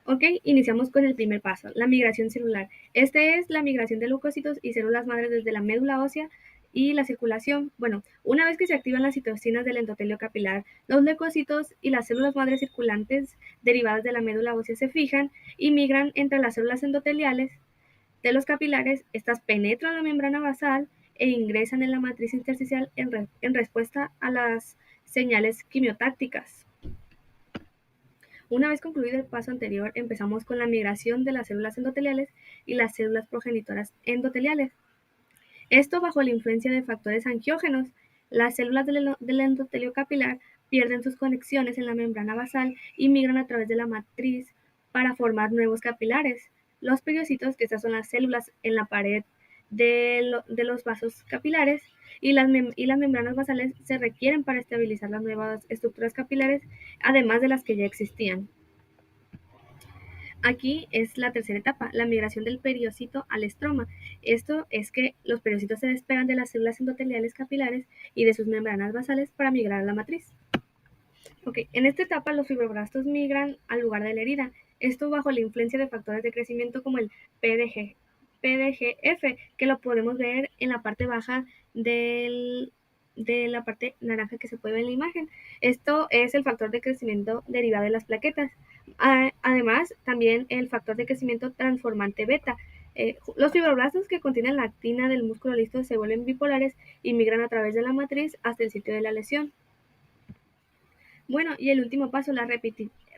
Ok, iniciamos con el primer paso, la migración celular. Este es la migración de leucocitos y células madres desde la médula ósea y la circulación. Bueno, una vez que se activan las citocinas del endotelio capilar, los leucocitos y las células madres circulantes derivadas de la médula ósea se fijan y migran entre las células endoteliales de los capilares. Estas penetran la membrana basal e ingresan en la matriz intersticial en respuesta a las señales quimiotácticas. Una vez concluido el paso anterior, empezamos con la migración de las células endoteliales y las células progenitoras endoteliales. Esto bajo la influencia de factores angiógenos. Las células del endotelio capilar pierden sus conexiones en la membrana basal y migran a través de la matriz para formar nuevos capilares. Los periocitos, que estas son las células en la pared de los vasos capilares, y las membranas basales se requieren para estabilizar las nuevas estructuras capilares, además de las que ya existían. Aquí es la tercera etapa, la migración del periocito al estroma. Esto es que los periocitos se despegan de las células endoteliales capilares y de sus membranas basales para migrar a la matriz. Okay. En esta etapa los fibroblastos migran al lugar de la herida, esto bajo la influencia de factores de crecimiento como el PDGF, que lo podemos ver en la parte baja de la parte naranja que se puede ver en la imagen. Esto es el factor de crecimiento derivado de las plaquetas. Además, también el factor de crecimiento transformante beta. Los fibroblastos que contienen la actina del músculo listo se vuelven bipolares y migran a través de la matriz hasta el sitio de la lesión. Bueno, y el último paso, la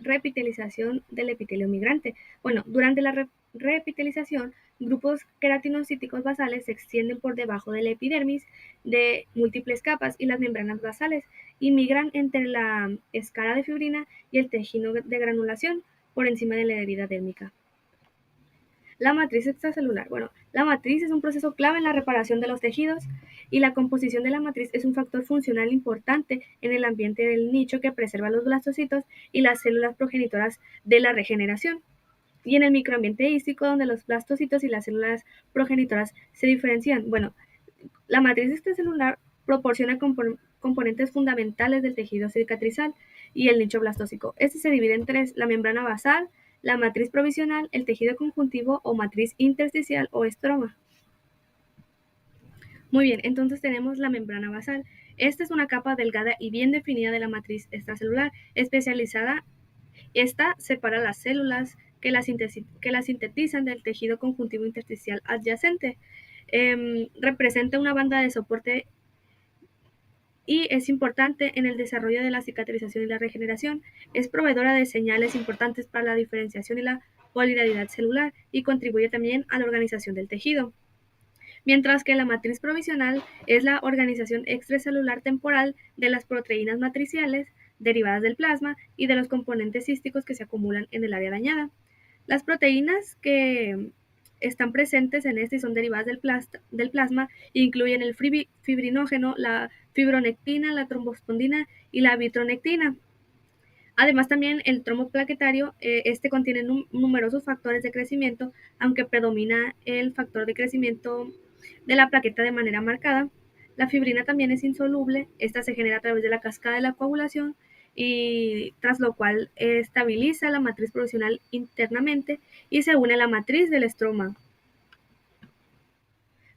repitelización del epitelio migrante. Bueno, durante la repitelización, grupos queratinocíticos basales se extienden por debajo de la epidermis de múltiples capas y las membranas basales y migran entre la escara de fibrina y el tejido de granulación por encima de la herida dérmica. La matriz extracelular. Bueno, la matriz es un proceso clave en la reparación de los tejidos y la composición de la matriz es un factor funcional importante en el ambiente del nicho que preserva los blastocitos y las células progenitoras de la regeneración. Y en el microambiente hístico, donde los blastocitos y las células progenitoras se diferencian. Bueno, la matriz extracelular proporciona componentes fundamentales del tejido cicatrizal y el nicho blastócico. Este se divide en tres: la membrana basal, la matriz provisional, el tejido conjuntivo o matriz intersticial o estroma. Muy bien, entonces tenemos la membrana basal. Esta es una capa delgada y bien definida de la matriz extracelular, especializada. Esta separa las células que la sintetizan del tejido conjuntivo intersticial adyacente. Representa una banda de soporte y es importante en el desarrollo de la cicatrización y la regeneración. Es proveedora de señales importantes para la diferenciación y la polaridad celular y contribuye también a la organización del tejido. Mientras que la matriz provisional es la organización extracelular temporal de las proteínas matriciales derivadas del plasma y de los componentes císticos que se acumulan en el área dañada. Las proteínas que están presentes en este y son derivadas del plasma incluyen el fibrinógeno, la fibronectina, la trombospondina y la vitronectina. Además, también el trombo plaquetario, este contiene numerosos factores de crecimiento, aunque predomina el factor de crecimiento de la plaqueta de manera marcada. La fibrina también es insoluble, esta se genera a través de la cascada de la coagulación y tras lo cual estabiliza la matriz provisional internamente y se une a la matriz del estroma.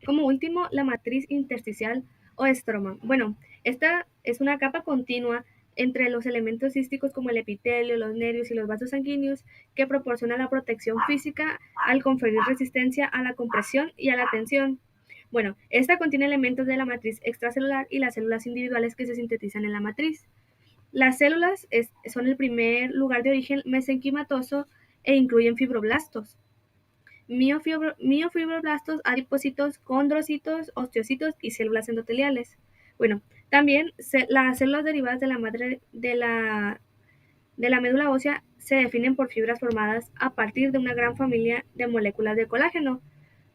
Como último, la matriz intersticial o estroma. Bueno, esta es una capa continua entre los elementos císticos como el epitelio, los nervios y los vasos sanguíneos que proporciona la protección física al conferir resistencia a la compresión y a la tensión. Bueno, esta contiene elementos de la matriz extracelular y las células individuales que se sintetizan en la matriz. Las células son el primer lugar de origen mesenquimatoso e incluyen fibroblastos, miofibroblastos, adipocitos, condrocitos, osteocitos y células endoteliales. Bueno, también las células derivadas de la madre de la médula ósea se definen por fibras formadas a partir de una gran familia de moléculas de colágeno.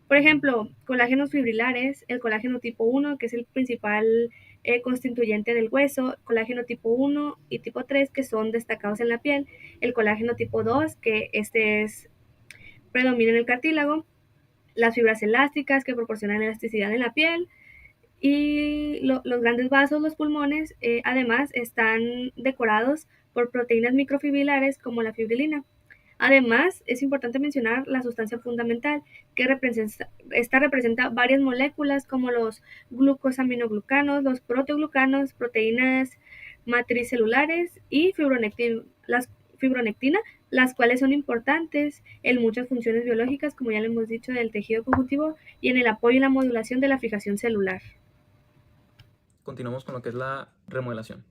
Por ejemplo, colágenos fibrilares, el colágeno tipo 1, que es el principal constituyente del hueso, colágeno tipo 1 y tipo 3, que son destacados en la piel, el colágeno tipo 2, que predomina en el cartílago, las fibras elásticas que proporcionan elasticidad en la piel y los grandes vasos, los pulmones, además están decorados por proteínas microfibrilares como la fibrilina. Además, es importante mencionar la sustancia fundamental, que esta representa varias moléculas como los glucosaminoglucanos, los proteoglucanos, proteínas matricelulares y fibronectina, las cuales son importantes en muchas funciones biológicas, como ya lo hemos dicho, del tejido conjuntivo y en el apoyo y la modulación de la fijación celular. Continuamos con lo que es la remodelación.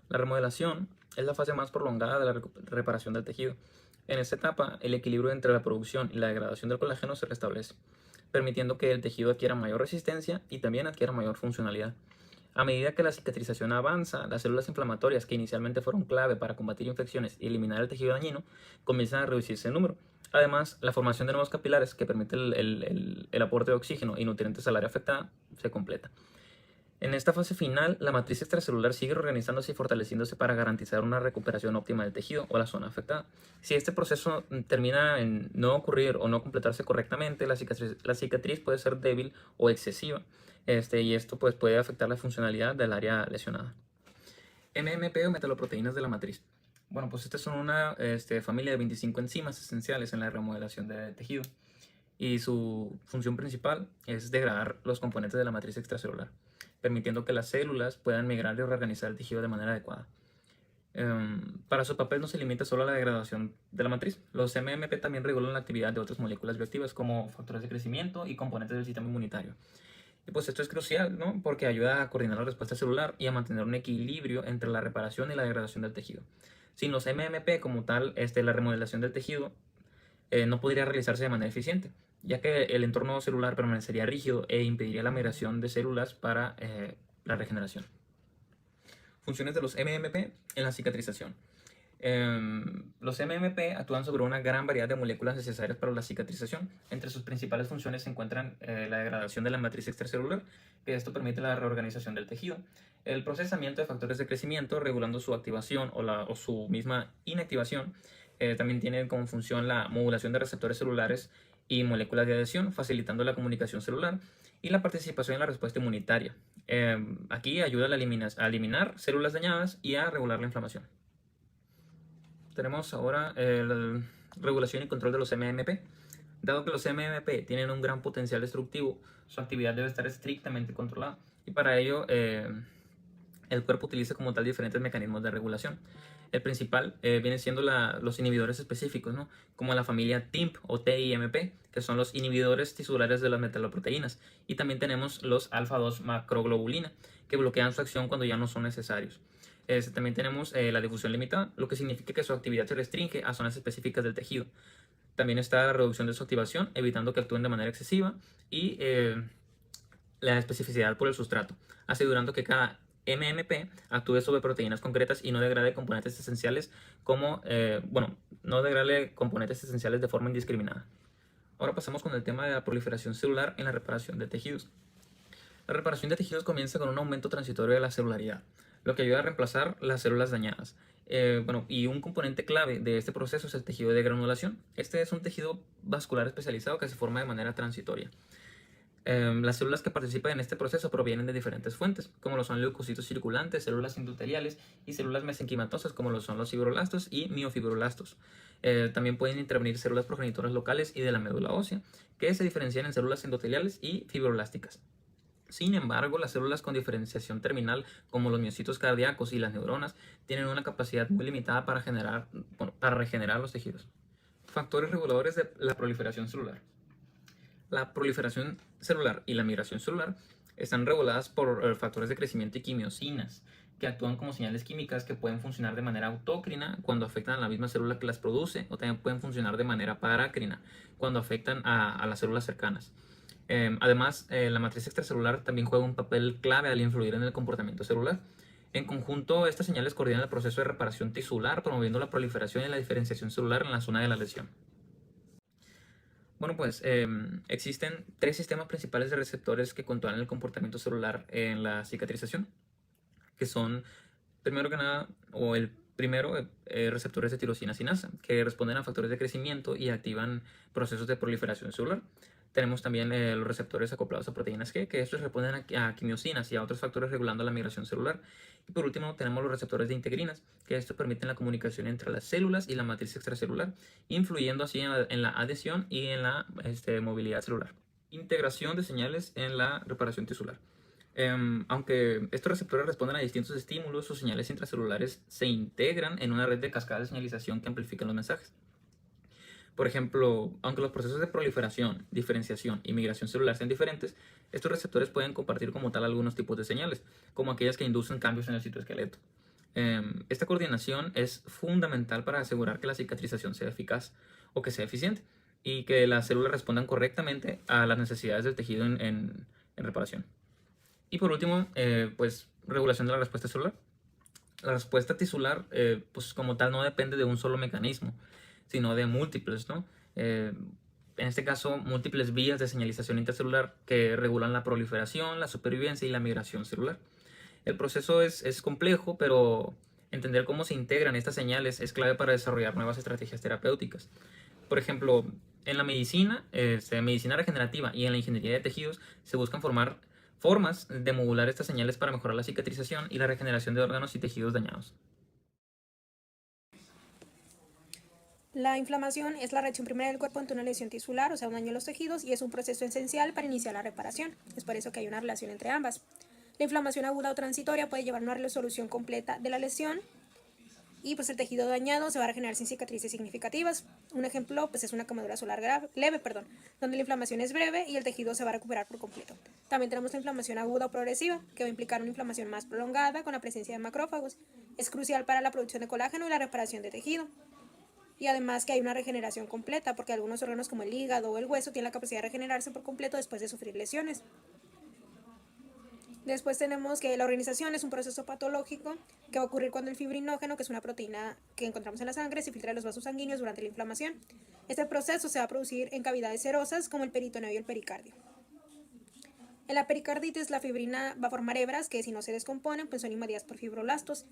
La remodelación es la fase más prolongada de la reparación del tejido. En esta etapa, el equilibrio entre la producción y la degradación del colágeno se restablece, permitiendo que el tejido adquiera mayor resistencia y también adquiera mayor funcionalidad. A medida que la cicatrización avanza, las células inflamatorias que inicialmente fueron clave para combatir infecciones y eliminar el tejido dañino comienzan a reducirse en número. Además, la formación de nuevos capilares que permite el aporte de oxígeno y nutrientes al área afectada se completa. En esta fase final, la matriz extracelular sigue reorganizándose y fortaleciéndose para garantizar una recuperación óptima del tejido o la zona afectada. Si este proceso termina en no ocurrir o no completarse correctamente, la cicatriz puede ser débil o excesiva, y esto pues, puede afectar la funcionalidad del área lesionada. MMP o metaloproteínas de la matriz. Bueno, pues estas son una familia de 25 enzimas esenciales en la remodelación del tejido y su función principal es degradar los componentes de la matriz extracelular, permitiendo que las células puedan migrar y reorganizar el tejido de manera adecuada. Para su papel no se limita solo a la degradación de la matriz. Los MMP también regulan la actividad de otras moléculas bioactivas como factores de crecimiento y componentes del sistema inmunitario. Y pues esto es crucial, ¿no? Porque ayuda a coordinar la respuesta celular y a mantener un equilibrio entre la reparación y la degradación del tejido. Sin los MMP como tal, la remodelación del tejido no podría realizarse de manera eficiente, ya que el entorno celular permanecería rígido e impediría la migración de células para la regeneración. Funciones de los MMP en la cicatrización. Los MMP actúan sobre una gran variedad de moléculas necesarias para la cicatrización. Entre sus principales funciones se encuentran la degradación de la matriz extracelular, que esto permite la reorganización del tejido, el procesamiento de factores de crecimiento, regulando su activación o su misma inactivación. También tiene como función la modulación de receptores celulares y moléculas de adhesión, facilitando la comunicación celular y la participación en la respuesta inmunitaria. Aquí ayuda a eliminar células dañadas y a regular la inflamación. Tenemos ahora la regulación y control de los MMP. Dado que los MMP tienen un gran potencial destructivo, su actividad debe estar estrictamente controlada y para ello el cuerpo utiliza como tal diferentes mecanismos de regulación. El principal viene siendo los inhibidores específicos, ¿no? Como la familia TIMP o TIMP, que son los inhibidores tisulares de las metaloproteínas. Y también tenemos los alfa-2 macroglobulina, que bloquean su acción cuando ya no son necesarios. También tenemos la difusión limitada, lo que significa que su actividad se restringe a zonas específicas del tejido. También está la reducción de su activación, evitando que actúen de manera excesiva, y la especificidad por el sustrato, asegurando que cada MMP actúe sobre proteínas concretas y no degrade componentes esenciales no degrade componentes esenciales de forma indiscriminada. Ahora pasamos con el tema de la proliferación celular en la reparación de tejidos. La reparación de tejidos comienza con un aumento transitorio de la celularidad, lo que ayuda a reemplazar las células dañadas. Y un componente clave de este proceso es el tejido de granulación. Este es un tejido vascular especializado que se forma de manera transitoria. Las células que participan en este proceso provienen de diferentes fuentes, como lo son leucocitos circulantes, células endoteliales y células mesenquimatosas, como lo son los fibroblastos y miofibroblastos. También pueden intervenir células progenitoras locales y de la médula ósea, que se diferencian en células endoteliales y fibroblásticas. Sin embargo, las células con diferenciación terminal, como los miocitos cardíacos y las neuronas, tienen una capacidad muy limitada para regenerar los tejidos. Factores reguladores de la proliferación celular. La proliferación celular y la migración celular están reguladas por factores de crecimiento y quimiosinas, que actúan como señales químicas que pueden funcionar de manera autócrina cuando afectan a la misma célula que las produce, o también pueden funcionar de manera parácrina cuando afectan a las células cercanas. Además, la matriz extracelular también juega un papel clave al influir en el comportamiento celular. En conjunto, estas señales coordinan el proceso de reparación tisular, promoviendo la proliferación y la diferenciación celular en la zona de la lesión. Bueno, pues existen tres sistemas principales de receptores que controlan el comportamiento celular en la cicatrización, que son, primero que nada, receptores de tirosina sinasa, que responden a factores de crecimiento y activan procesos de proliferación celular. Tenemos también los receptores acoplados a proteínas G, que estos responden a quimiosinas y a otros factores regulando la migración celular. Y por último tenemos los receptores de integrinas, que estos permiten la comunicación entre las células y la matriz extracelular, influyendo así en la adhesión y en la movilidad celular. Integración de señales en la reparación tisular. Aunque estos receptores responden a distintos estímulos, sus señales intracelulares se integran en una red de cascada de señalización que amplifican los mensajes. Por ejemplo, aunque los procesos de proliferación, diferenciación y migración celular sean diferentes, estos receptores pueden compartir como tal algunos tipos de señales, como aquellas que inducen cambios en el citoesqueleto. Esta coordinación es fundamental para asegurar que la cicatrización sea eficaz o que sea eficiente y que las células respondan correctamente a las necesidades del tejido en reparación. Y por último, pues regulación de la respuesta celular. La respuesta tisular, pues como tal, no depende de un solo mecanismo, sino de múltiples, ¿no? En este caso, múltiples vías de señalización intracelular que regulan la proliferación, la supervivencia y la migración celular. El proceso es complejo, pero entender cómo se integran estas señales es clave para desarrollar nuevas estrategias terapéuticas. Por ejemplo, en la medicina, medicina regenerativa y en la ingeniería de tejidos se buscan formar formas de modular estas señales para mejorar la cicatrización y la regeneración de órganos y tejidos dañados. La inflamación es la reacción primaria del cuerpo ante una lesión tisular, o sea, un daño a los tejidos, y es un proceso esencial para iniciar la reparación. Es por eso que hay una relación entre ambas. La inflamación aguda o transitoria puede llevar a una resolución completa de la lesión y pues el tejido dañado se va a regenerar sin cicatrices significativas. Un ejemplo pues es una quemadura solar leve, donde la inflamación es breve y el tejido se va a recuperar por completo. También tenemos la inflamación aguda o progresiva, que va a implicar una inflamación más prolongada con la presencia de macrófagos. Es crucial para la producción de colágeno y la reparación de tejido. Y además que hay una regeneración completa, porque algunos órganos como el hígado o el hueso tienen la capacidad de regenerarse por completo después de sufrir lesiones. Después tenemos que la organización es un proceso patológico que va a ocurrir cuando el fibrinógeno, que es una proteína que encontramos en la sangre, se filtra en los vasos sanguíneos durante la inflamación. Este proceso se va a producir en cavidades serosas como el peritoneo y el pericardio. En la pericarditis la fibrina va a formar hebras que si no se descomponen pues son invadidas por fibroblastos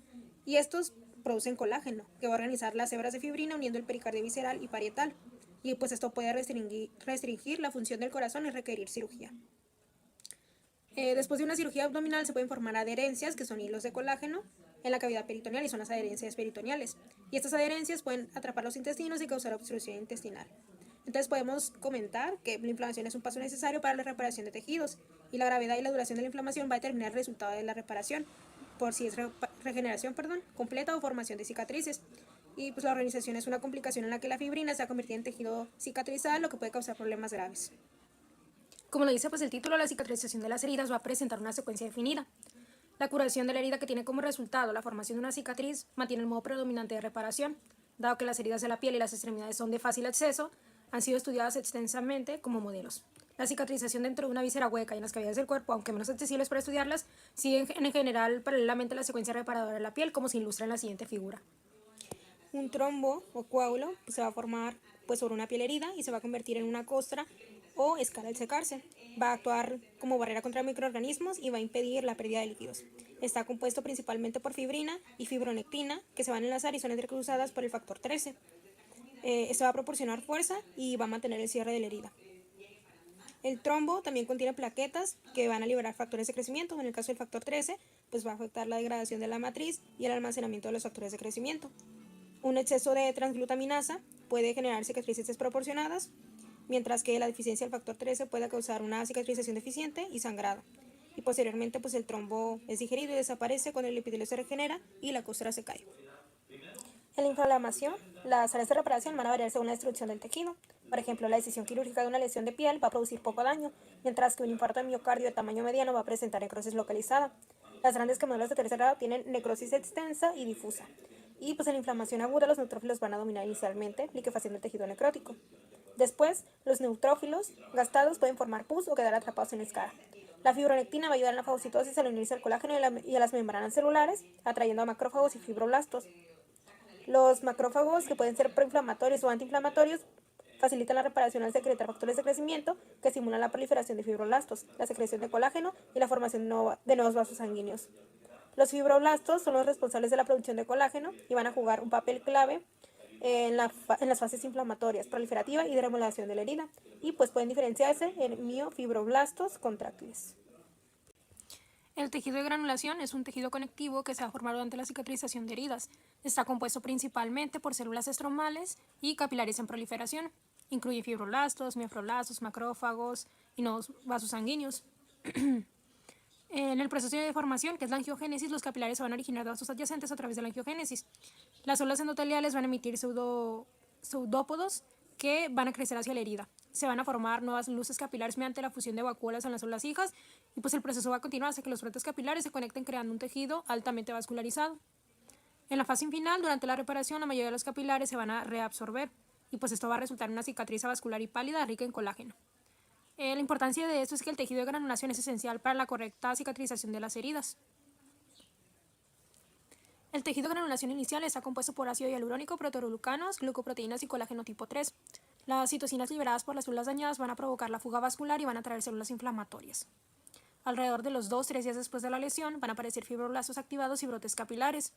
y estos producen colágeno que va a organizar las hebras de fibrina uniendo el pericardio visceral y parietal y pues esto puede restringir la función del corazón y requerir cirugía. Después de una cirugía abdominal se pueden formar adherencias, que son hilos de colágeno, en la cavidad peritoneal y son las adherencias peritoneales. Y estas adherencias pueden atrapar los intestinos y causar obstrucción intestinal. Entonces podemos comentar que la inflamación es un paso necesario para la reparación de tejidos y la gravedad y la duración de la inflamación va a determinar el resultado de la reparación, por si es regeneración completa o formación de cicatrices. Y pues la organización es una complicación en la que la fibrina se ha convertido en tejido cicatrizal, lo que puede causar problemas graves. Como lo dice pues el título, la cicatrización de las heridas va a presentar una secuencia definida. La curación de la herida, que tiene como resultado la formación de una cicatriz, mantiene el modo predominante de reparación. Dado que las heridas de la piel y las extremidades son de fácil acceso, han sido estudiadas extensamente como modelos. La cicatrización dentro de una víscera hueca y en las cavidades del cuerpo, aunque menos accesibles para estudiarlas, siguen en general paralelamente a la secuencia reparadora de la piel, como se ilustra en la siguiente figura. Un trombo o coágulo se va a formar pues sobre una piel herida y se va a convertir en una costra o escara al secarse. Va a actuar como barrera contra microorganismos y va a impedir la pérdida de líquidos. Está compuesto principalmente por fibrina y fibronectina, que se van a enlazar y son entrecruzadas por el factor 13. Esto va a proporcionar fuerza y va a mantener el cierre de la herida. El trombo también contiene plaquetas que van a liberar factores de crecimiento. En el caso del factor 13, pues va a afectar la degradación de la matriz y el almacenamiento de los factores de crecimiento. Un exceso de transglutaminasa puede generar cicatrices desproporcionadas, mientras que la deficiencia del factor 13 puede causar una cicatrización deficiente y sangrado. Y posteriormente pues el trombo es digerido y desaparece cuando el epitelio se regenera y la costra se cae. En la inflamación, las áreas de reparación van a variar según la destrucción del tejido. Por ejemplo, la decisión quirúrgica de una lesión de piel va a producir poco daño, mientras que un infarto de miocardio de tamaño mediano va a presentar necrosis localizada. Las grandes quemaduras de tercer grado tienen necrosis extensa y difusa. Y pues en la inflamación aguda los neutrófilos van a dominar inicialmente, liquefacción el tejido necrótico. Después, los neutrófilos gastados pueden formar pus o quedar atrapados en la escara. La fibronectina va a ayudar en la fagocitosis al unirse al colágeno y a las membranas celulares, atrayendo a macrófagos y fibroblastos. Los macrófagos, que pueden ser proinflamatorios o antiinflamatorios, facilitan la reparación al secretar factores de crecimiento que estimulan la proliferación de fibroblastos, la secreción de colágeno y la formación de nuevos vasos sanguíneos. Los fibroblastos son los responsables de la producción de colágeno y van a jugar un papel clave en las fases inflamatorias, proliferativa y de remodelación de la herida, y pues pueden diferenciarse en miofibroblastos contráctiles. El tejido de granulación es un tejido conectivo que se va a formar durante la cicatrización de heridas. Está compuesto principalmente por células estromales y capilares en proliferación. Incluye fibroblastos, miofibroblástos, macrófagos y nuevos vasos sanguíneos. En el proceso de formación, que es la angiogénesis, los capilares se van a originar de vasos adyacentes a través de la angiogénesis. Las células endoteliales van a emitir pseudópodos que van a crecer hacia la herida. Se van a formar nuevas luces capilares mediante la fusión de vacuolas en las células hijas, y pues el proceso va a continuar hasta que los brotes capilares se conecten creando un tejido altamente vascularizado. En la fase final, durante la reparación, la mayoría de los capilares se van a reabsorber, y pues esto va a resultar en una cicatriz vascular y pálida rica en colágeno. La importancia de esto es que el tejido de granulación es esencial para la correcta cicatrización de las heridas. El tejido de granulación inicial está compuesto por ácido hialurónico, proteoglucanos, glucoproteínas y colágeno tipo 3. Las citocinas liberadas por las células dañadas van a provocar la fuga vascular y van a traer células inflamatorias. Alrededor de los 2-3 días después de la lesión van a aparecer fibroblastos activados y brotes capilares.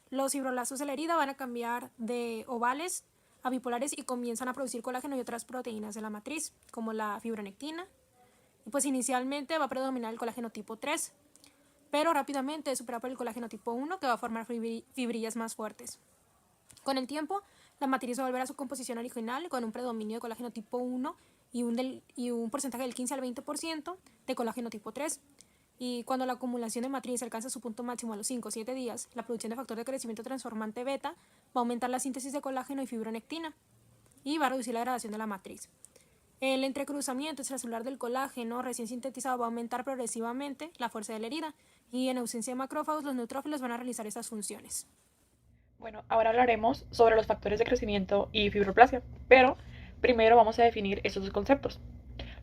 Los fibroblastos de la herida van a cambiar de ovales a bipolares y comienzan a producir colágeno y otras proteínas de la matriz, como la fibronectina. Y pues inicialmente va a predominar el colágeno tipo 3, pero rápidamente es superado por el colágeno tipo 1, que va a formar fibrillas más fuertes. Con el tiempo, la matriz va a volver a su composición original con un predominio de colágeno tipo 1 y un porcentaje del 15 al 20% de colágeno tipo 3. Y cuando la acumulación de matriz alcanza su punto máximo a los 5 o 7 días, la producción de factor de crecimiento transformante beta va a aumentar la síntesis de colágeno y fibronectina y va a reducir la degradación de la matriz. El entrecruzamiento extracelular del colágeno recién sintetizado va a aumentar progresivamente la fuerza de la herida, y en ausencia de macrófagos los neutrófilos van a realizar estas funciones. Bueno, ahora hablaremos sobre los factores de crecimiento y fibroplasia, pero primero vamos a definir estos dos conceptos.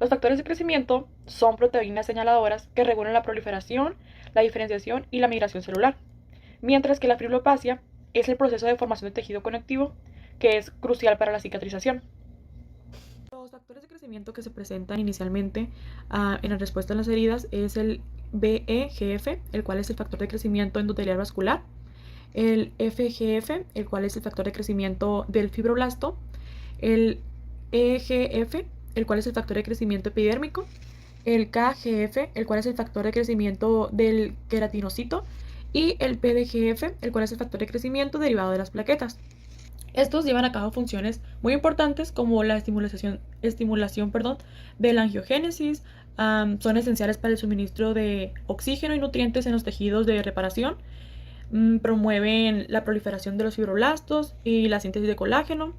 Los factores de crecimiento son proteínas señaladoras que regulan la proliferación, la diferenciación y la migración celular, mientras que la fibroplasia es el proceso de formación de tejido conectivo que es crucial para la cicatrización. Los factores de crecimiento que se presentan inicialmente en la respuesta a las heridas es el VEGF, el cual es el factor de crecimiento endotelial vascular, el FGF, el cual es el factor de crecimiento del fibroblasto, el EGF, el cual es el factor de crecimiento epidérmico, el KGF, el cual es el factor de crecimiento del queratinocito, y el PDGF, el cual es el factor de crecimiento derivado de las plaquetas. Estos llevan a cabo funciones muy importantes como la estimulación de la angiogénesis, son esenciales para el suministro de oxígeno y nutrientes en los tejidos de reparación, promueven la proliferación de los fibroblastos y la síntesis de colágeno,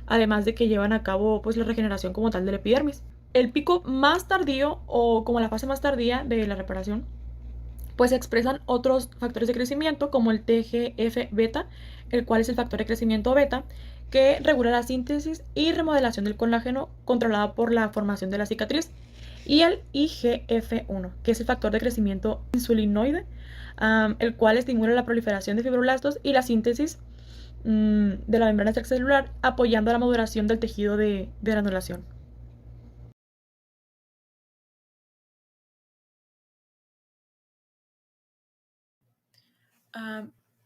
además de que llevan a cabo pues la regeneración como tal de la epidermis. El pico más tardío o como la fase más tardía de la reparación pues se expresan otros factores de crecimiento como el TGF-beta, el cual es el factor de crecimiento beta que regula la síntesis y remodelación del colágeno controlada por la formación de la cicatriz, y el IGF-1, que es el factor de crecimiento insulinoide, el cual estimula la proliferación de fibroblastos y la síntesis de la membrana extracelular, apoyando la maduración del tejido de granulación.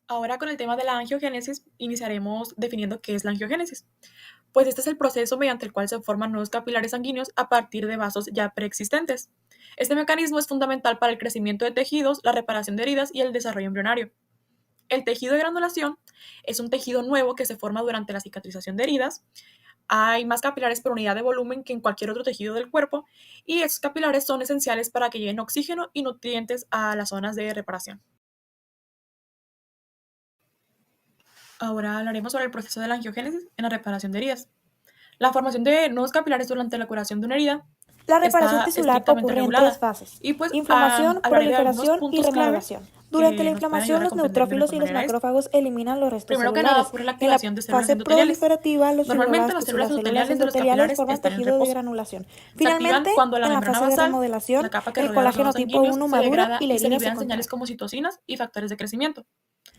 Ahora con el tema de la angiogénesis iniciaremos definiendo qué es la angiogénesis. Pues este es el proceso mediante el cual se forman nuevos capilares sanguíneos a partir de vasos ya preexistentes. Este mecanismo es fundamental para el crecimiento de tejidos, la reparación de heridas y el desarrollo embrionario. El tejido de granulación es un tejido nuevo que se forma durante la cicatrización de heridas. Hay más capilares por unidad de volumen que en cualquier otro tejido del cuerpo, y estos capilares son esenciales para que lleguen oxígeno y nutrientes a las zonas de reparación. Ahora hablaremos sobre el proceso de la angiogénesis en la reparación de heridas. La formación de nuevos capilares durante la curación de una herida La reparación está tisular estrictamente ocurre en regulada. tres fases: Y pues inflamación, hablaré de algunos proliferación y puntos clave remodelación. Durante que la nos pueden inflamación, ayudar a los comprender de neutrófilos y mejor los manera esto. macrófagos eliminan los restos Primero que celulares. nada ocurre la En la activación de células fase endoteliales. proliferativa, los Normalmente las fibroblastos y células las células endoteliales de los endoteliales capilares forman están en tejido de reposo. granulación. Se activan Finalmente, cuando la en la membrana fase de basal, remodelación, la capa que el rodea los colágeno vasos tipo sanguíneos, 1 se madura degrada y la y se herida se liberan señales contrae. como citocinas y factores de crecimiento.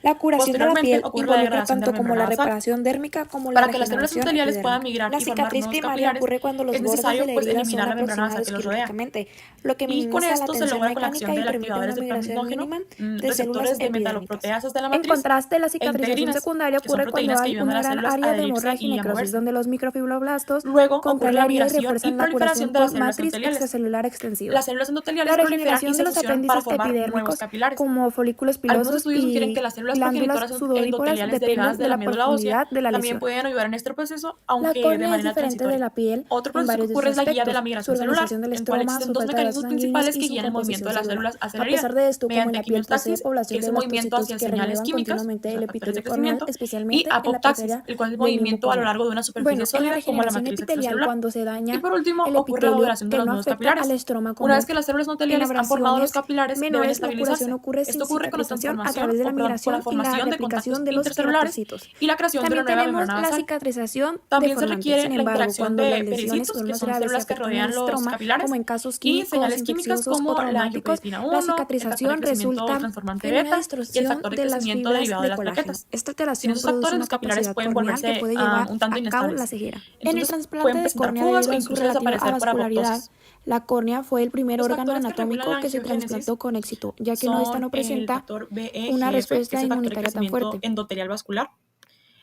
La curación de la Posteriormente, piel ocurre la involucra degradación de tanto la como la membrana basal. reparación dérmica como la Para que las células regeneración endoteliales puedan epidérmica. migrar La y formar cicatriz nuevos primaria capilares, ocurre cuando los es bordes de necesario la pues herida son eliminar la membrana basal aproximados que los rodea. quirúrgicamente, lo que Y con minimiza la esto se tensión logra con la mecánica acción y de permite activadores una de migración plasminógeno, mínima de células receptores de epidérmicas. metaloproteasas de la En matriz contraste, la e cicatrización integrinas, secundaria que son ocurre cuando proteínas que hay ayudan a una las gran células a área de adherirse hemorragia y y a necrosis, moverse. donde los microfibroblastos Luego ocurre contraen la la herida y migración y refuerzan la proliferación curación de las con células matriz endoteliales. extracelular extensiva. Las células endoteliales La proliferan y regeneración se de los fusionan para apéndices formar nuevos epidérmicos, capilares. como folículos Algunos pilosos estudios sugieren que y las células glándulas progenitoras sudoríparas, endoteliales derivadas dependen de de la la médula ósea profundidad de la también lesión. pueden ayudar en este proceso, La aunque de córnea es manera diferente de transitoria. la piel Otro en proceso que varios de sus ocurre es la guía de la aspectos: su migración celular, organización del en cual estroma, existen su dos falta de vasos mecanismos sanguíneos principales y que su guían el movimiento composición de las celular. células hacia A la herida, pesar de esto, como en mediante la piel, posee quimiostaxis, que población es de el movimiento blastocitos hacia que señales renuevan químicas, continuamente o el sea, factores de epitelio corneal, crecimiento, y especialmente en la apoptaxis, periferia el cual es el del limbo movimiento a lo corneal. largo de una superficie Bueno, en la sólida como la regeneración matriz epitelial, extracelular. cuando se Y daña por último, el ocurre la epitelio maduración de que los no nuevos afecta al capilares. estroma Una vez como que las células en endoteliales han formado los abrasiones capilares, deben menores, la curación estabilizarse. ocurre sin Esto ocurre con la cicatrización a transformación través de o la con la migración y la formación de contactos reaplicación de los intercelulares queratocitos. y la creación de una También nueva tenemos membrana la basal. cicatrización También se deformante. requiere Sin la embargo, interacción cuando las de lesiones pericitos, son que más son graves y células que afectan el rodean los estroma, capilares, como en casos y químicos, señales químicas infecciosos o como la traumáticos, angiopoietina la 1, el factor de cicatrización crecimiento resulta transformante en una beta y el destrucción factor de de las crecimiento fibras derivado de de las colágeno. plaquetas. Esta Sin alteración esos produce factores, una los capilares capacidad pueden corneal que volverse puede llevar un tanto a cabo la inestables. ceguera. En el Entonces trasplante pueden de presentar córnea, fugas debido o a su incluso relativa desaparecer por avascularidad, apoptosis. la córnea fue el primer Los órgano factores que regulan anatómico la que se angiogénesis trasplantó con éxito, ya que son no el presenta factor una BEGF, que respuesta es el factor de inmunitaria tan crecimiento fuerte. endotelial vascular.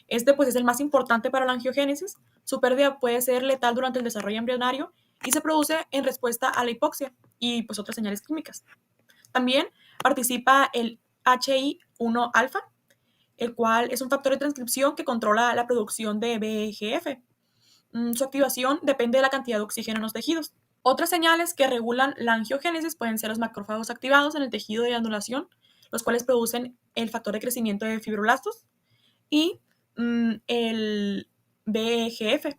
Este pues es el más importante para la angiogénesis. Su pérdida puede ser letal durante el desarrollo embrionario y se produce en respuesta a la hipoxia y pues otras señales químicas. También participa el HI1-alfa, el cual es un factor de transcripción que controla la producción de BGF. Su activación depende de la cantidad de oxígeno en los tejidos. Otras señales que regulan la angiogénesis pueden ser los macrófagos activados en el tejido de granulación, los cuales producen el factor de crecimiento de fibroblastos, y el BGF.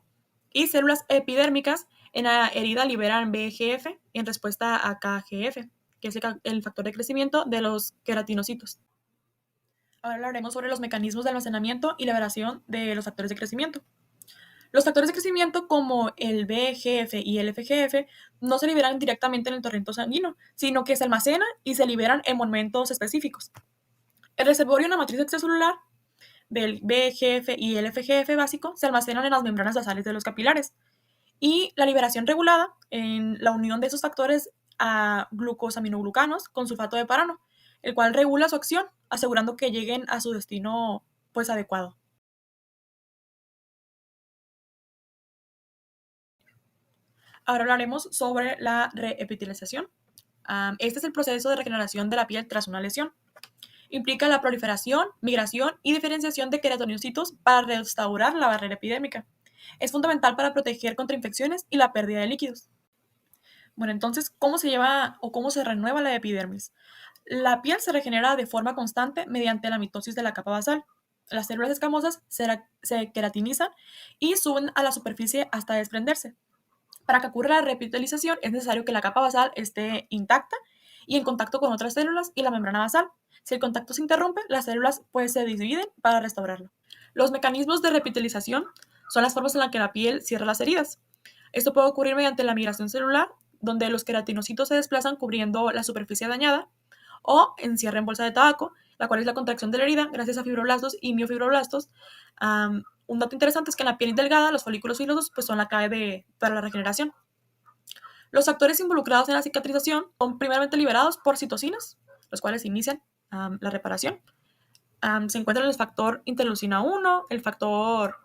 Y células epidérmicas en la herida liberan BGF en respuesta a KGF, que es el factor de crecimiento de los queratinocitos. Ahora hablaremos sobre los mecanismos de almacenamiento y liberación de los factores de crecimiento. Los factores de crecimiento como el BGF y el FGF no se liberan directamente en el torrente sanguíneo, sino que se almacenan y se liberan en momentos específicos. El reservorio en la matriz extracelular del BGF y el FGF básico se almacenan en las membranas basales de los capilares, y la liberación regulada en la unión de esos factores a glucosaminoglucanos con sulfato de parano, el cual regula su acción, asegurando que lleguen a su destino pues adecuado. Ahora hablaremos sobre la reepitelización. Este es el proceso de regeneración de la piel tras una lesión. Implica la proliferación, migración y diferenciación de queratinocitos para restaurar la barrera epidérmica. Es fundamental para proteger contra infecciones y la pérdida de líquidos. Bueno, entonces, ¿cómo se lleva o cómo se renueva la epidermis? La piel se regenera de forma constante mediante la mitosis de la capa basal. Las células escamosas se queratinizan y suben a la superficie hasta desprenderse. Para que ocurra la reepitelización es necesario que la capa basal esté intacta y en contacto con otras células y la membrana basal. Si el contacto se interrumpe, las células pues se dividen para restaurarlo. Los mecanismos de reepitelización son las formas en las que la piel cierra las heridas. Esto puede ocurrir mediante la migración celular, donde los queratinocitos se desplazan cubriendo la superficie dañada, o en cierre en bolsa de tabaco, la cual es la contracción de la herida gracias a fibroblastos y miofibroblastos. Un dato interesante es que en la piel delgada los folículos fibrosos pues, son la clave para la regeneración. Los factores involucrados en la cicatrización son primeramente liberados por citocinas, los cuales inician la reparación. Se encuentran el factor interleucina 1, el factor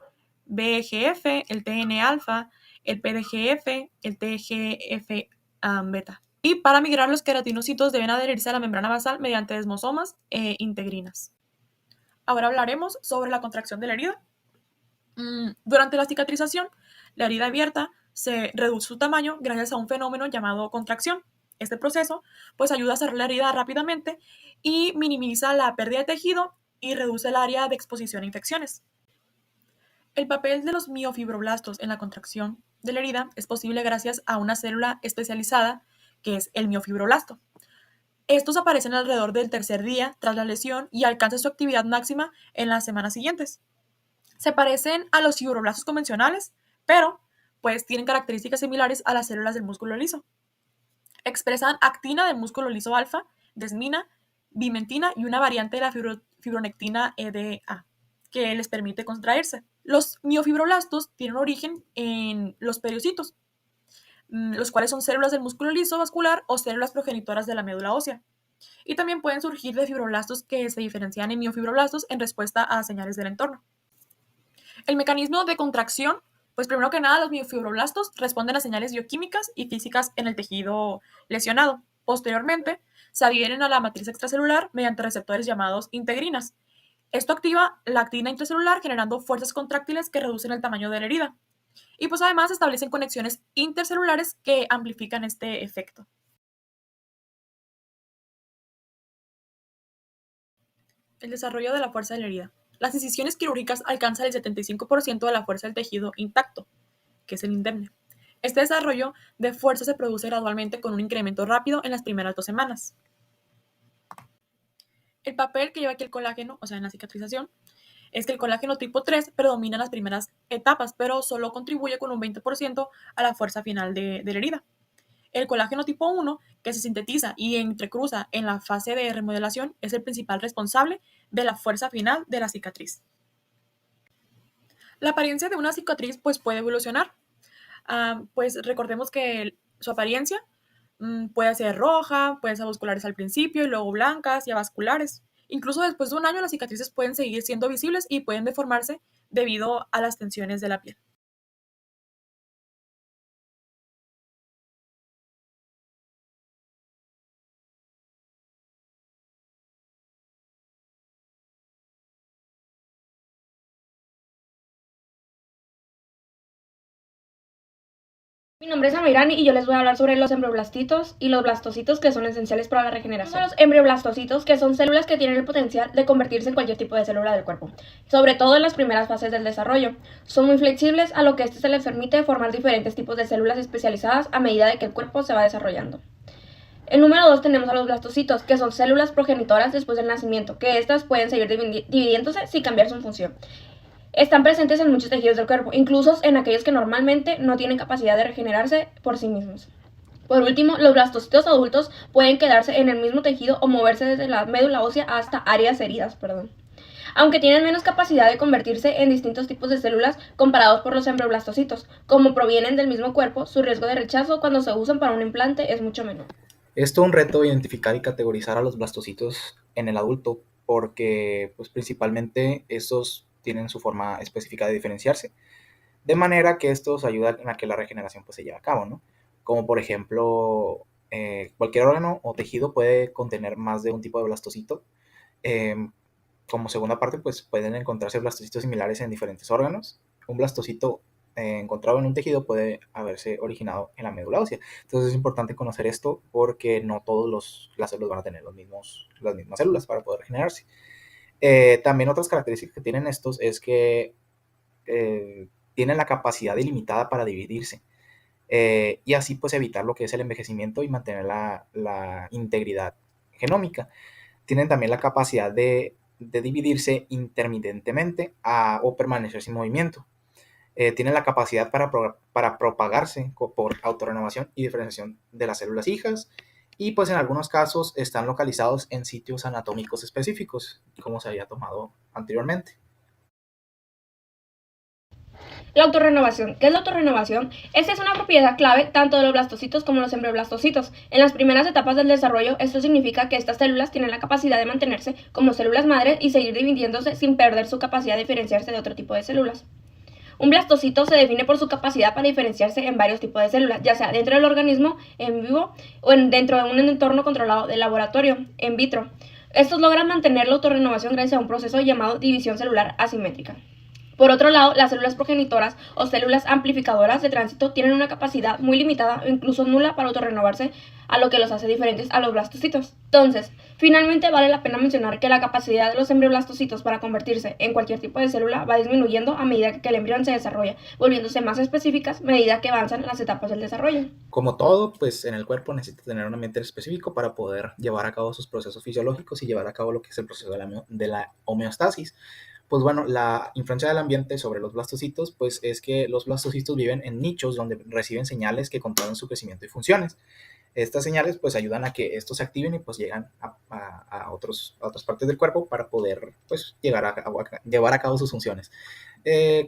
BGF, el TN-alfa, el PDGF, el TGF-beta. Y para migrar, los queratinocitos deben adherirse a la membrana basal mediante desmosomas e integrinas. Ahora hablaremos sobre la contracción de la herida. Durante la cicatrización, la herida abierta se reduce su tamaño gracias a un fenómeno llamado contracción. Este proceso pues ayuda a cerrar la herida rápidamente y minimiza la pérdida de tejido y reduce el área de exposición a infecciones. El papel de los miofibroblastos en la contracción de la herida es posible gracias a una célula especializada que es el miofibroblasto. Estos aparecen alrededor del tercer día tras la lesión y alcanzan su actividad máxima en las semanas siguientes. Se parecen a los fibroblastos convencionales, pero pues tienen características similares a las células del músculo liso. Expresan actina del músculo liso alfa, desmina, bimentina y una variante de la fibronectina EDA, que les permite contraerse. Los miofibroblastos tienen origen en los periocitos, los cuales son células del músculo liso vascular o células progenitoras de la médula ósea. Y también pueden surgir de fibroblastos que se diferencian en miofibroblastos en respuesta a señales del entorno. El mecanismo de contracción, pues primero que nada los miofibroblastos responden a señales bioquímicas y físicas en el tejido lesionado. Posteriormente, se adhieren a la matriz extracelular mediante receptores llamados integrinas. Esto activa la actina intracelular generando fuerzas contráctiles que reducen el tamaño de la herida. Y pues además establecen conexiones intercelulares que amplifican este efecto. El desarrollo de la fuerza de la herida. Las incisiones quirúrgicas alcanzan el 75% de la fuerza del tejido intacto, que es el indemne. Este desarrollo de fuerza se produce gradualmente con un incremento rápido en las primeras 2 semanas. El papel que lleva aquí el colágeno, o sea, en la cicatrización, es que el colágeno tipo 3 predomina en las primeras etapas, pero solo contribuye con un 20% a la fuerza final de la herida. El colágeno tipo 1, que se sintetiza y entrecruza en la fase de remodelación, es el principal responsable de la fuerza final de la cicatriz. La apariencia de una cicatriz pues, puede evolucionar. Pues recordemos que su apariencia puede ser roja, pueden ser vasculares al principio y luego blancas y avasculares. Incluso después de un año las cicatrices pueden seguir siendo visibles y pueden deformarse debido a las tensiones de la piel. Mi nombre es Amairani y yo les voy a hablar sobre los embrioblastitos y los blastocitos que son esenciales para la regeneración. Los embrioblastocitos, que son células que tienen el potencial de convertirse en cualquier tipo de célula del cuerpo, sobre todo en las primeras fases del desarrollo. Son muy flexibles, a lo que se les permite formar diferentes tipos de células especializadas a medida de que el cuerpo se va desarrollando. El número 2 tenemos a los blastocitos, que son células progenitoras después del nacimiento, que estas pueden seguir dividiéndose sin cambiar su función. Están presentes en muchos tejidos del cuerpo, incluso en aquellos que normalmente no tienen capacidad de regenerarse por sí mismos. Por último, los blastocitos adultos pueden quedarse en el mismo tejido o moverse desde la médula ósea hasta áreas heridas, aunque tienen menos capacidad de convertirse en distintos tipos de células comparados por los embrioblastocitos. Como provienen del mismo cuerpo, su riesgo de rechazo cuando se usan para un implante es mucho menor. Es todo un reto identificar y categorizar a los blastocitos en el adulto, porque pues, principalmente estos tienen su forma específica de diferenciarse, de manera que estos ayudan a que la regeneración pues, se lleve a cabo, ¿no? Como por ejemplo, cualquier órgano o tejido puede contener más de un tipo de blastocito. Como segunda parte, pues pueden encontrarse blastocitos similares en diferentes órganos. Un blastocito encontrado en un tejido puede haberse originado en la médula ósea. Entonces es importante conocer esto porque no todos las células van a tener las mismas células para poder regenerarse. También otras características que tienen estos es que tienen la capacidad ilimitada para dividirse y así pues evitar lo que es el envejecimiento y mantener la integridad genómica. Tienen también la capacidad de dividirse intermitentemente o permanecer sin movimiento. Tienen la capacidad para propagarse por autorrenovación y diferenciación de las células hijas y pues en algunos casos están localizados en sitios anatómicos específicos, como se había tomado anteriormente. La autorrenovación. ¿Qué es la autorrenovación? Esta es una propiedad clave tanto de los blastocitos como los embrioblastocitos. En las primeras etapas del desarrollo, esto significa que estas células tienen la capacidad de mantenerse como células madre y seguir dividiéndose sin perder su capacidad de diferenciarse de otro tipo de células. Un blastocito se define por su capacidad para diferenciarse en varios tipos de células, ya sea dentro del organismo, en vivo, o dentro de un entorno controlado de laboratorio, en vitro. Estos logran mantener la autorrenovación gracias a un proceso llamado división celular asimétrica. Por otro lado, las células progenitoras o células amplificadoras de tránsito tienen una capacidad muy limitada o incluso nula para autorrenovarse, a lo que los hace diferentes a los blastocitos. Entonces, finalmente vale la pena mencionar que la capacidad de los embrioblastocitos para convertirse en cualquier tipo de célula va disminuyendo a medida que el embrión se desarrolla, volviéndose más específicas a medida que avanzan las etapas del desarrollo. Como todo, pues en el cuerpo necesita tener un ambiente específico para poder llevar a cabo sus procesos fisiológicos y llevar a cabo lo que es el proceso de la homeostasis. Pues bueno, la influencia del ambiente sobre los blastocitos, pues es que los blastocitos viven en nichos donde reciben señales que controlan su crecimiento y funciones. Estas señales pues ayudan a que estos se activen y pues llegan a otras partes del cuerpo para poder pues llevar a cabo sus funciones.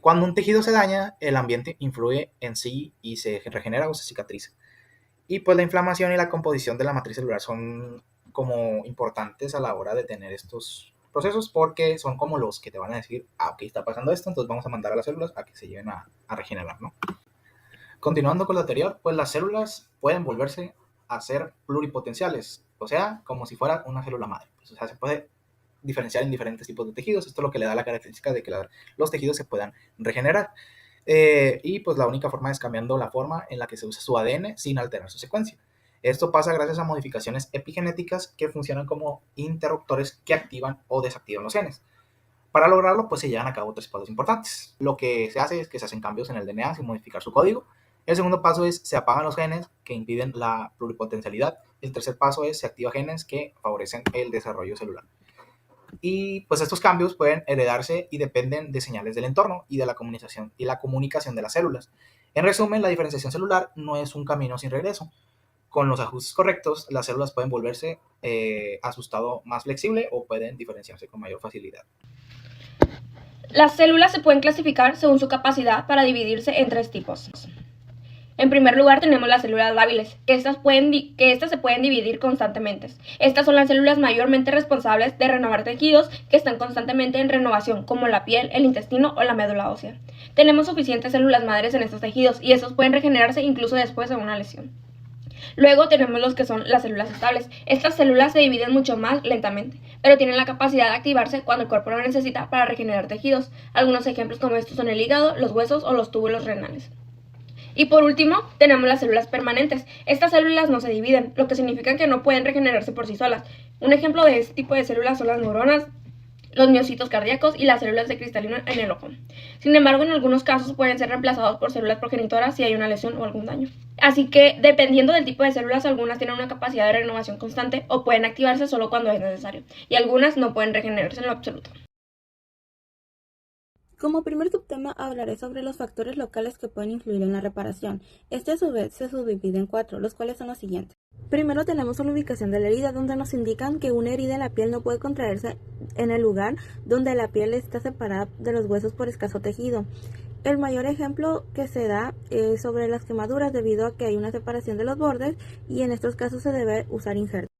Cuando un tejido se daña, el ambiente influye en sí y se regenera o se cicatriza. Y pues la inflamación y la composición de la matriz celular son como importantes a la hora de tener estos procesos, porque son como los que te van a decir, ok, está pasando esto, entonces vamos a mandar a las células a que se lleven a regenerar, ¿no? Continuando con lo anterior, pues las células pueden volverse a ser pluripotenciales, o sea, como si fuera una célula madre. Pues, o sea, se puede diferenciar en diferentes tipos de tejidos. Esto es lo que le da la característica de que los tejidos se puedan regenerar. Y pues la única forma es cambiando la forma en la que se usa su ADN sin alterar su secuencia. Esto pasa gracias a modificaciones epigenéticas que funcionan como interruptores que activan o desactivan los genes. Para lograrlo, pues se llevan a cabo 3 pasos importantes. Lo que se hace es que se hacen cambios en el DNA sin modificar su código. El segundo paso es se apagan los genes que impiden la pluripotencialidad. El tercer paso es se activan genes que favorecen el desarrollo celular. Y pues estos cambios pueden heredarse y dependen de señales del entorno y de la comunicación de las células. En resumen, la diferenciación celular no es un camino sin regreso. Con los ajustes correctos, las células pueden volverse a su estado más flexible o pueden diferenciarse con mayor facilidad. Las células se pueden clasificar según su capacidad para dividirse en 3 tipos. En primer lugar tenemos las células lábiles, que estas se pueden dividir constantemente. Estas son las células mayormente responsables de renovar tejidos que están constantemente en renovación, como la piel, el intestino o la médula ósea. Tenemos suficientes células madres en estos tejidos y estos pueden regenerarse incluso después de una lesión. Luego tenemos los que son las células estables. Estas células se dividen mucho más lentamente, pero tienen la capacidad de activarse cuando el cuerpo lo necesita para regenerar tejidos. Algunos ejemplos como estos son el hígado, los huesos o los túbulos renales. Y por último, tenemos las células permanentes. Estas células no se dividen, lo que significa que no pueden regenerarse por sí solas. Un ejemplo de este tipo de células son las neuronas, los miocitos cardíacos y las células de cristalino en el ojo. Sin embargo, en algunos casos pueden ser reemplazados por células progenitoras si hay una lesión o algún daño. Así que, dependiendo del tipo de células, algunas tienen una capacidad de renovación constante o pueden activarse solo cuando es necesario, y algunas no pueden regenerarse en lo absoluto. Como primer subtema hablaré sobre los factores locales que pueden influir en la reparación. Este a su vez se subdivide en 4, los cuales son los siguientes. Primero tenemos la ubicación de la herida, donde nos indican que una herida en la piel no puede contraerse en el lugar donde la piel está separada de los huesos por escaso tejido. El mayor ejemplo que se da es sobre las quemaduras, debido a que hay una separación de los bordes y en estos casos se debe usar injertos.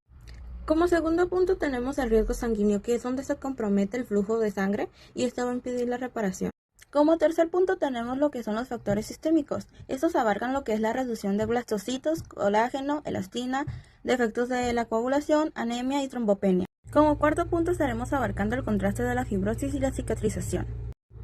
Como segundo punto tenemos el riesgo sanguíneo, que es donde se compromete el flujo de sangre y esto va a impedir la reparación. Como tercer punto tenemos lo que son los factores sistémicos. Estos abarcan lo que es la reducción de blastocitos, colágeno, elastina, defectos de la coagulación, anemia y trombopenia. Como cuarto punto estaremos abarcando el contraste de la fibrosis y la cicatrización.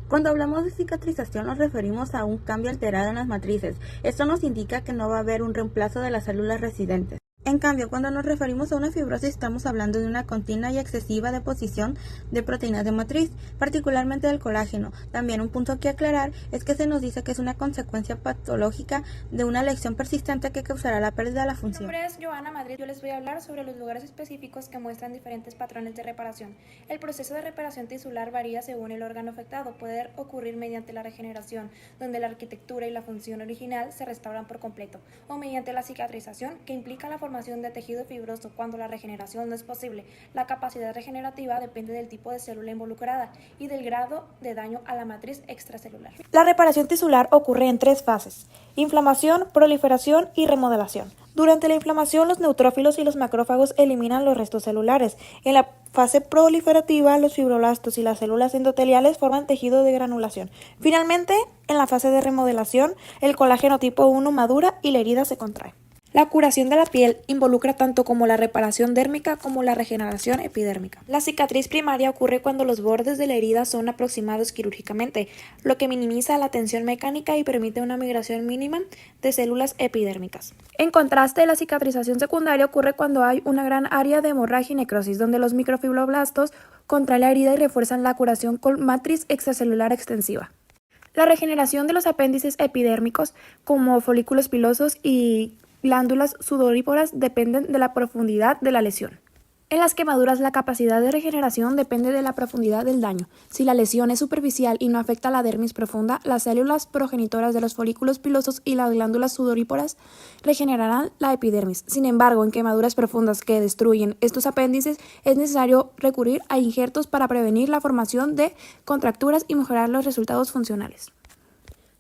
Cuando hablamos de cicatrización nos referimos a un cambio alterado en las matrices. Esto nos indica que no va a haber un reemplazo de las células residentes. En cambio, cuando nos referimos a una fibrosis estamos hablando de una continua y excesiva deposición de proteínas de matriz, particularmente del colágeno. También un punto que aclarar es que se nos dice que es una consecuencia patológica de una lesión persistente que causará la pérdida de la función. Mi nombre es Joana Madrid. Yo les voy a hablar sobre los lugares específicos que muestran diferentes patrones de reparación. El proceso de reparación tisular varía según el órgano afectado. Puede ocurrir mediante la regeneración, donde la arquitectura y la función original se restauran por completo, o mediante la cicatrización, que implica la formación de tejido fibroso cuando la regeneración no es posible. La capacidad regenerativa depende del tipo de célula involucrada y del grado de daño a la matriz extracelular. La reparación tisular ocurre en 3 fases: inflamación, proliferación y remodelación. Durante la inflamación, los neutrófilos y los macrófagos eliminan los restos celulares. En la fase proliferativa, los fibroblastos y las células endoteliales forman tejido de granulación. Finalmente, en la fase de remodelación, el colágeno tipo 1 madura y la herida se contrae. La curación de la piel involucra tanto como la reparación dérmica como la regeneración epidérmica. La cicatriz primaria ocurre cuando los bordes de la herida son aproximados quirúrgicamente, lo que minimiza la tensión mecánica y permite una migración mínima de células epidérmicas. En contraste, la cicatrización secundaria ocurre cuando hay una gran área de hemorragia y necrosis, donde los microfibroblastos contraen la herida y refuerzan la curación con matriz extracelular extensiva. La regeneración de los apéndices epidérmicos, como folículos pilosos y glándulas sudoríparas, dependen de la profundidad de la lesión. En las quemaduras, la capacidad de regeneración depende de la profundidad del daño. Si la lesión es superficial y no afecta a la dermis profunda, las células progenitoras de los folículos pilosos y las glándulas sudoríparas regenerarán la epidermis. Sin embargo, en quemaduras profundas que destruyen estos apéndices, es necesario recurrir a injertos para prevenir la formación de contracturas y mejorar los resultados funcionales.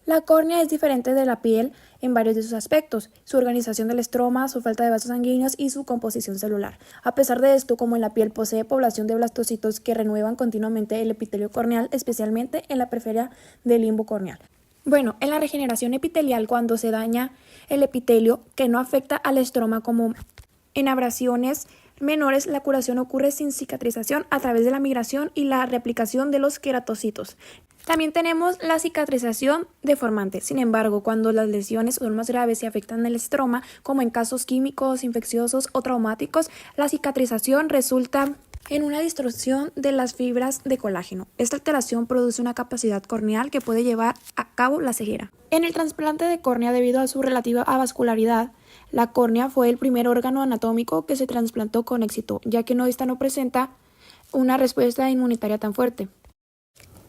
La córnea es diferente de la piel en varios de sus aspectos, su organización del estroma, su falta de vasos sanguíneos y su composición celular. A pesar de esto, como en la piel posee población de blastocitos que renuevan continuamente el epitelio corneal, especialmente en la periferia del limbo corneal. Bueno, en la regeneración epitelial, cuando se daña el epitelio que no afecta al estroma, como en abrasiones menores, la curación ocurre sin cicatrización a través de la migración y la replicación de los queratocitos. También tenemos la cicatrización deformante. Sin embargo, cuando las lesiones son más graves y afectan el estroma, como en casos químicos, infecciosos o traumáticos, la cicatrización resulta en una distorsión de las fibras de colágeno. Esta alteración produce una capacidad corneal que puede llevar a cabo la ceguera. En el trasplante de córnea, debido a su relativa avascularidad, la córnea fue el primer órgano anatómico que se trasplantó con éxito, ya que esta no presenta una respuesta inmunitaria tan fuerte.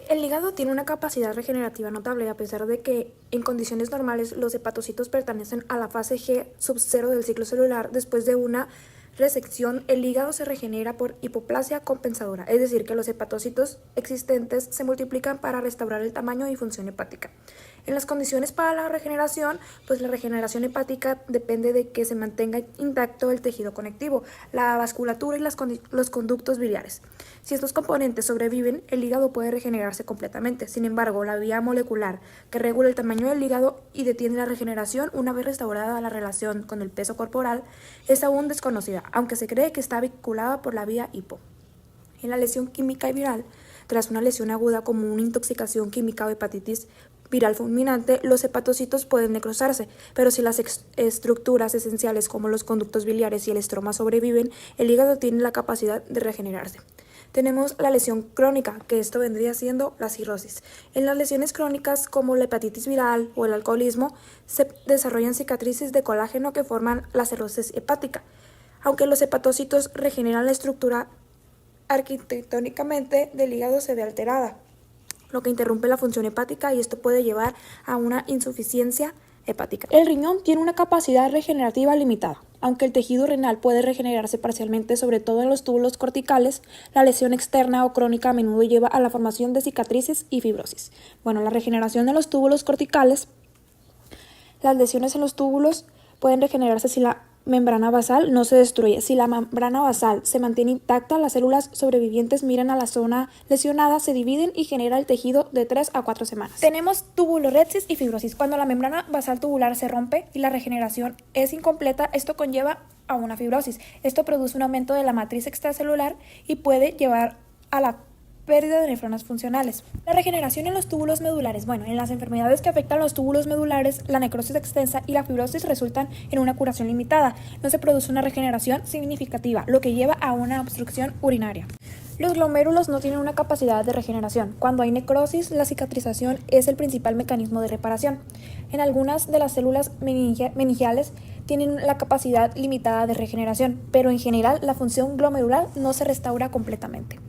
El hígado tiene una capacidad regenerativa notable, a pesar de que en condiciones normales los hepatocitos pertenecen a la fase G sub 0 del ciclo celular. Después de una resección, el hígado se regenera por hipoplasia compensadora, es decir, que los hepatocitos existentes se multiplican para restaurar el tamaño y función hepática. En las condiciones para la regeneración, pues la regeneración hepática depende de que se mantenga intacto el tejido conectivo, la vasculatura y los conductos biliares. Si estos componentes sobreviven, el hígado puede regenerarse completamente. Sin embargo, la vía molecular que regula el tamaño del hígado y detiene la regeneración una vez restaurada la relación con el peso corporal es aún desconocida, aunque se cree que está vinculada por la vía hipo. En la lesión química y viral, tras una lesión aguda como una intoxicación química o hepatitis viral fulminante, los hepatocitos pueden necrosarse, pero si las estructuras esenciales como los conductos biliares y el estroma sobreviven, el hígado tiene la capacidad de regenerarse. Tenemos la lesión crónica, que esto vendría siendo la cirrosis. En las lesiones crónicas como la hepatitis viral o el alcoholismo, se desarrollan cicatrices de colágeno que forman la cirrosis hepática. Aunque los hepatocitos regeneran la estructura, arquitectónicamente del hígado se ve alterada, lo que interrumpe la función hepática y esto puede llevar a una insuficiencia hepática. El riñón tiene una capacidad regenerativa limitada. Aunque el tejido renal puede regenerarse parcialmente, sobre todo en los túbulos corticales, la lesión externa o crónica a menudo lleva a la formación de cicatrices y fibrosis. Bueno, la regeneración de los túbulos corticales, las lesiones en los túbulos pueden regenerarse si la membrana basal no se destruye. Si la membrana basal se mantiene intacta, las células sobrevivientes miran a la zona lesionada, se dividen y genera el tejido de 3 a 4 semanas. Tenemos tubuloresis y fibrosis. Cuando la membrana basal tubular se rompe y la regeneración es incompleta, esto conlleva a una fibrosis. Esto produce un aumento de la matriz extracelular y puede llevar a la pérdida de nefronas funcionales. La regeneración en los túbulos medulares. Bueno, en las enfermedades que afectan los túbulos medulares, la necrosis extensa y la fibrosis resultan en una curación limitada. No se produce una regeneración significativa, lo que lleva a una obstrucción urinaria. Los glomérulos no tienen una capacidad de regeneración. Cuando hay necrosis, la cicatrización es el principal mecanismo de reparación. En algunas de las células meningiales tienen la capacidad limitada de regeneración, pero en general la función glomerular no se restaura completamente.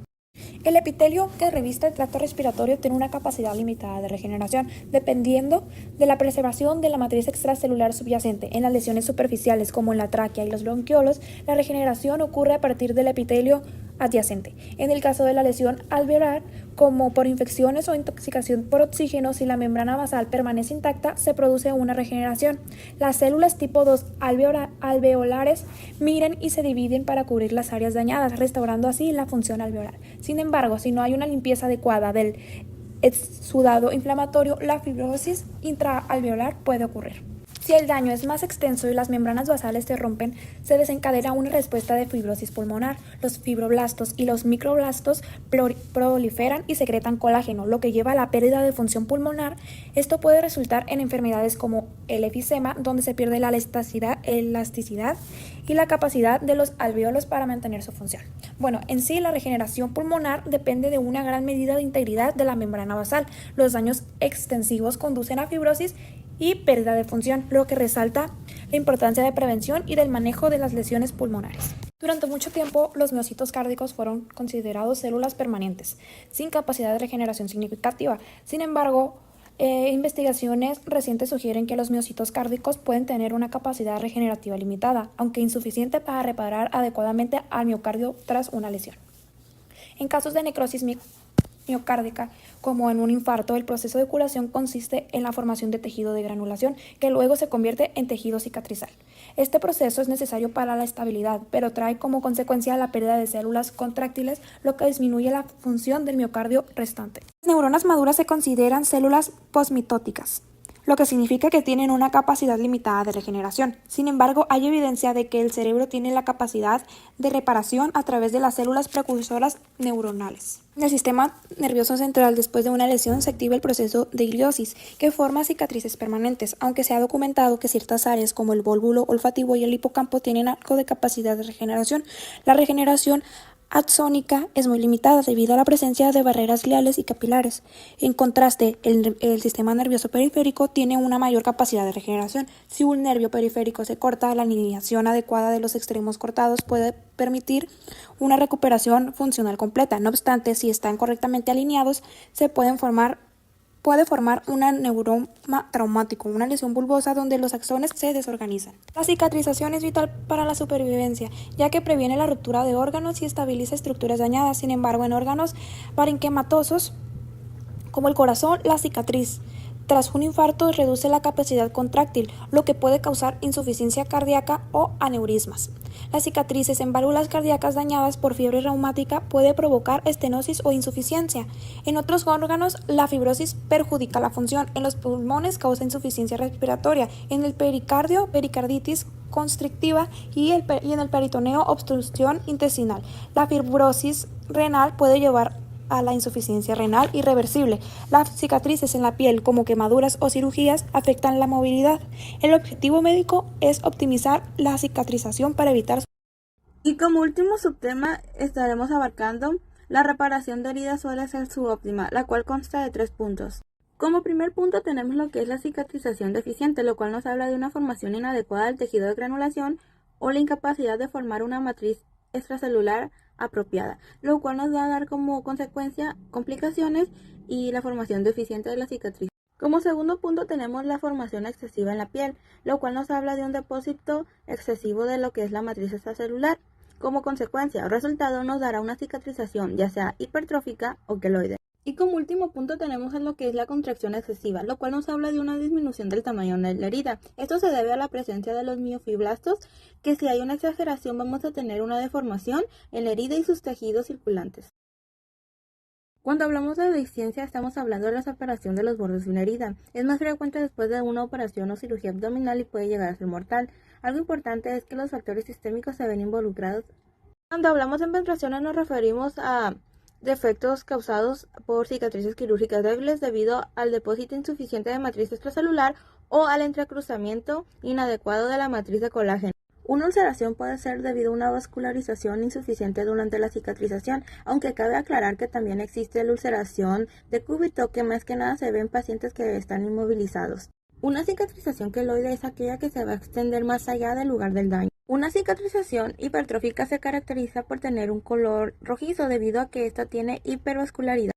El epitelio que reviste el tracto respiratorio tiene una capacidad limitada de regeneración, dependiendo de la preservación de la matriz extracelular subyacente. En las lesiones superficiales, como en la tráquea y los bronquiolos, la regeneración ocurre a partir del epitelio adyacente. En el caso de la lesión alveolar, como por infecciones o intoxicación por oxígeno, si la membrana basal permanece intacta, se produce una regeneración. Las células tipo 2 alveolares migran y se dividen para cubrir las áreas dañadas, restaurando así la función alveolar. Sin embargo, si no hay una limpieza adecuada del exudado inflamatorio, la fibrosis intraalveolar puede ocurrir. Si el daño es más extenso y las membranas basales se rompen, se desencadena una respuesta de fibrosis pulmonar. Los fibroblastos y los microblastos proliferan y secretan colágeno, lo que lleva a la pérdida de función pulmonar. Esto puede resultar en enfermedades como el efisema, donde se pierde la elasticidad y la capacidad de los alvéolos para mantener su función. Bueno, en sí la regeneración pulmonar depende de una gran medida de integridad de la membrana basal. Los daños extensivos conducen a fibrosis y pérdida de función, lo que resalta la importancia de prevención y del manejo de las lesiones pulmonares. Durante mucho tiempo, los miocitos cárdicos fueron considerados células permanentes, sin capacidad de regeneración significativa. Sin embargo, investigaciones recientes sugieren que los miocitos cárdicos pueden tener una capacidad regenerativa limitada, aunque insuficiente para reparar adecuadamente al miocardio tras una lesión. En casos de necrosis miocárdica, como en un infarto, el proceso de curación consiste en la formación de tejido de granulación, que luego se convierte en tejido cicatrizal. Este proceso es necesario para la estabilidad, pero trae como consecuencia la pérdida de células contráctiles, lo que disminuye la función del miocardio restante. Las neuronas maduras se consideran células posmitóticas, lo que significa que tienen una capacidad limitada de regeneración. Sin embargo, hay evidencia de que el cerebro tiene la capacidad de reparación a través de las células precursoras neuronales. En el sistema nervioso central, después de una lesión, se activa el proceso de gliosis, que forma cicatrices permanentes, aunque se ha documentado que ciertas áreas, como el lóbulo olfativo y el hipocampo, tienen algo de capacidad de regeneración. La regeneración axónica es muy limitada debido a la presencia de barreras gliales y capilares. En contraste, el sistema nervioso periférico tiene una mayor capacidad de regeneración. Si un nervio periférico se corta, la alineación adecuada de los extremos cortados puede permitir una recuperación funcional completa. No obstante, si están correctamente alineados, puede formar un neuroma traumático, una lesión bulbosa donde los axones se desorganizan. La cicatrización es vital para la supervivencia, ya que previene la ruptura de órganos y estabiliza estructuras dañadas. Sin embargo, en órganos parenquimatosos, como el corazón, la cicatriz tras un infarto reduce la capacidad contráctil, lo que puede causar insuficiencia cardíaca o aneurismas. Las cicatrices en válvulas cardíacas dañadas por fiebre reumática puede provocar estenosis o insuficiencia. En otros órganos, la fibrosis perjudica la función. En los pulmones causa insuficiencia respiratoria. En el pericardio, pericarditis constrictiva y en el peritoneo, obstrucción intestinal. La fibrosis renal puede llevar a la insuficiencia renal irreversible. Las cicatrices en la piel, como quemaduras o cirugías, afectan la movilidad. El objetivo médico es optimizar la cicatrización para evitar. Y como último subtema estaremos abarcando la reparación de heridas suele ser subóptima, la cual consta de 3 puntos. Como primer punto tenemos lo que es la cicatrización deficiente, lo cual nos habla de una formación inadecuada del tejido de granulación o la incapacidad de formar una matriz extracelular apropiada, lo cual nos va a dar como consecuencia complicaciones y la formación deficiente de la cicatriz. Como segundo punto tenemos la formación excesiva en la piel, lo cual nos habla de un depósito excesivo de lo que es la matriz extracelular. Como consecuencia o resultado nos dará una cicatrización ya sea hipertrófica o queloide. Y como último punto tenemos en lo que es la contracción excesiva, lo cual nos habla de una disminución del tamaño de la herida. Esto se debe a la presencia de los miofibroblastos, que si hay una exageración vamos a tener una deformación en la herida y sus tejidos circulantes. Cuando hablamos de deficiencia estamos hablando de la separación de los bordes de una herida. Es más frecuente después de una operación o cirugía abdominal y puede llegar a ser mortal. Algo importante es que los factores sistémicos se ven involucrados. Cuando hablamos de penetraciones nos referimos a defectos causados por cicatrices quirúrgicas débiles debido al depósito insuficiente de matriz extracelular o al entrecruzamiento inadecuado de la matriz de colágeno. Una ulceración puede ser debido a una vascularización insuficiente durante la cicatrización, aunque cabe aclarar que también existe la ulceración de cúbito, que más que nada se ve en pacientes que están inmovilizados. Una cicatrización queloide es aquella que se va a extender más allá del lugar del daño. Una cicatrización hipertrófica se caracteriza por tener un color rojizo debido a que ésta tiene hipervascularidad.